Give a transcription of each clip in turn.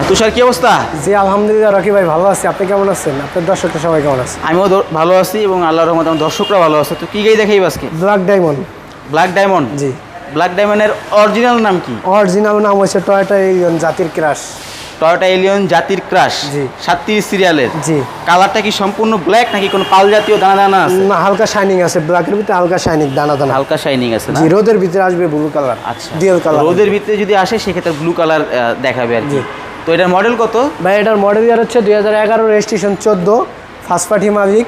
তুষার কি অবস্থা? জি আলহামদুলিল্লাহ রকি ভাই ভালো আছি। আপনি কেমন আছেন? আপনার দর্শকরা সবাই কেমন আছে? আমিও ভালো আছি এবং আল্লাহর রহমতে আমার দর্শকরা ভালো আছে। তো কি গাড়ি দেখাইব আজকে? Black diamond. Black diamond. জি। ব্ল্যাক ডায়মন্ডের অরিজিনাল নাম কি? অরিজিনাল নাম হচ্ছে টয়োটা এলিয়ন জাতির ক্রাশ। টয়োটা এলিয়ন জাতির ক্রাশ। জি। 37 সিরিয়ালের। জি। কালারটা কি সম্পূর্ণ ব্ল্যাক নাকি কোনো পাল জাতীয় দানা দানা আছে? না, হালকা শাইনিং আছে, ব্ল্যাকের ভিতরে হালকা শাইনিং দানা দানা। হালকা শাইনিং আছে না? জি, রোদের ভিতরে আসবে ব্লু কালার। আচ্ছা, ডিএল কালার। রোদের ভিতরে যদি আসে সেক্ষেত্রে ব্লু কালার দেখাবে আর কি। জি। তো এটার মডেল কত? ভাই এটার মডেল ইয়ার হচ্ছে 2011, রেজিস্ট্রেশন 14, ফার্স্ট পার্টি মালিক,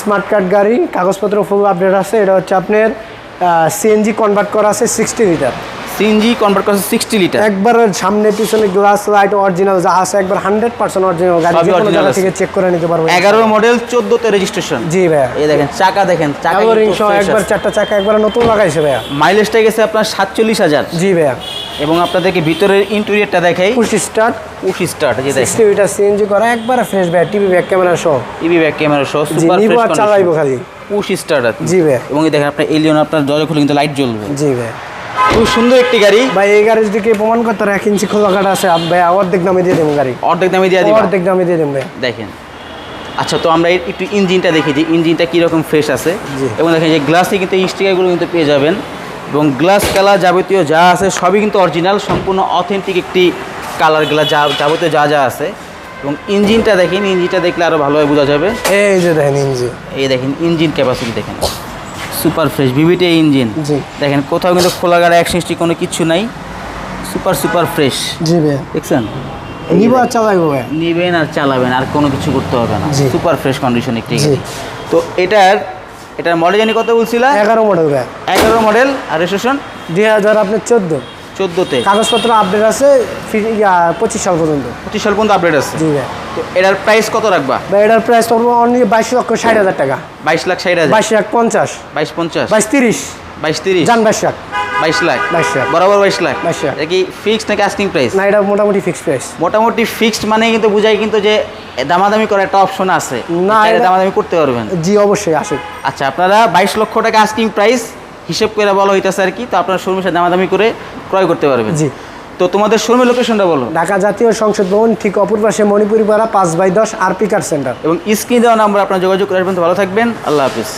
স্মার্ট কার্ড গাড়ি, কাগজপত্র ফুল আপডেট আছে। এটা হচ্ছে আপনার সিএনজি কনভার্ট করা আছে 60 লিটার। সিএনজি কনভার্ট করছে 60 লিটার। একবার সামনে পিছনে গ্লাস লাইট অরিজিনাল যা আছে, একবার 100% অরিজিনাল গাড়ি, যে কোনো জায়গা থেকে চেক করে নিতে পারবো। 11 মডেল 14 তে রেজিস্ট্রেশন। জি ভাইয়া। এই দেখেন চাকা, দেখেন চাকা রিং সহ একবার 4টা চাকা একবার নতুন লাগাইছে ভাইয়া। মাইলেজটা গেছে আপনার 47,000। জি ভাইয়া। এবং আপনাদেরকে ভিতরের ইন্টেরিয়রটা দেখাই। পুশ স্টার্ট, পুশ স্টার্ট, এই যে দেখেন 60 লিটার সিএনজি করা, একবার ফ্রেশ ভাইয়া, টিভি ব্যাক ক্যামেরা সহ। টিভি ব্যাক ক্যামেরা সহ জি, সুপার নিবো ফ্রেশ আর চালাইবো খালি। পুশ স্টার্ট আছে। জি ভাইয়া। এবং এই দেখেন আপনার এলিয়ন, আপনার দরজা খুলে কিন্তু লাইট জ্বলবে। জি ভাইয়া। খুব সুন্দর একটি গাড়ি ভাই। এই গাড়ির দিকে প্রমাণ করতে 1 ইঞ্চি খোলা কাটা আছে ভাই, অর্ধেক দামে দিয়ে দেবো গাড়ি। অর্ধেক দামে দিয়ে দিবেন? অর্ধেক দামে দিয়ে দেবো ভাই। দেখেন। আচ্ছা, তো আমরা একটু ইঞ্জিনটা দেখি যে ইঞ্জিনটা কীরকম ফ্রেশ আছে। জি। এবং দেখেন যে গ্লাসে কিন্তু এই স্টিকারগুলো কিন্তু পেয়ে যাবেন এবং গ্লাস কালার যাবতীয় যা আছে সবই কিন্তু অরিজিনাল, সম্পূর্ণ অথেন্টিক একটি কালার গ্লাস যাবতীয় যা যা আছে। এবং ইঞ্জিনটা দেখেন, ইঞ্জিনটা দেখলে আরও ভালোভাবে বোঝা যাবে। এই যে দেখেন ইঞ্জিন। এই দেখেন ইঞ্জিন ক্যাপাসিটি দেখেন, সুপার ফ্রেশ ভিভিটি ইঞ্জিন। জি। দেখেন কোথাও কিন্তু খোলা গাড়ি অ্যাক্সিডেন্ট কোনো কিছু নাই, সুপার ফ্রেশ। জি ভাইয়া। দেখছেন? নিবো আর চালাইবো ভাইয়া। নিবেন আর চালাবেন, আর কোনো কিছু করতে হবে না। জি। সুপার ফ্রেশ কন্ডিশন একটি জি। গাড়ি। তো এটার মডেল জানি কত বলছিলা? 11 মডেল ভাইয়া। 11 মডেল আর রেজিস্ট্রেশন 2000 আপনার 14। 14তে। কাগজপত্র আপডেট আছে 25 সাল পর্যন্ত। 25 সাল পর্যন্ত আপডেট আছে। জি ভাই। তো এটার প্রাইস কত রাখবা? ভাই এটার প্রাইস পড়বে অনলি 22,60,000 টাকা। 22,60,000। 22,50,000। 22,50। 22,30। 22,30। জান 22,00,000। 22 লাখ। 22,00,000। বরাবর 22 লাখ। 22,00,000। এটা কি ফিক্সড নাকি আস্কিং প্রাইস? না, এটা মোটামুটি ফিক্সড প্রাইস। মোটামুটি ফিক্সড মানে কিন্তু বুঝাই কিন্তু যে দামাদামি করার একটা অপশন আছে। না, এটা এটা দামাদামি করতে পারবেন। জি অবশ্যই আসে। আচ্ছা, আপনারা 22 লক্ষ টাকা আস্কিং প্রাইস হিসেব করে বলা হইতেছে আর কি। তো আপনারা শোরুমের সাথে দামাদামি করে ক্রয় করতে পারবেন। জি। তো তোমাদের শোরুমের লোকেশনটা বলো। ঢাকা জাতীয় সংসদ ভবন ঠিক অপর পাশে মণিপুরি পাড়া 5/10 আরপি কার সেন্টার। এবং স্ক্রিন দেওয়া নাম্বার আপনারা যোগাযোগ করে আসবেন। তো ভালো থাকবেন, আল্লাহ হাফিজ।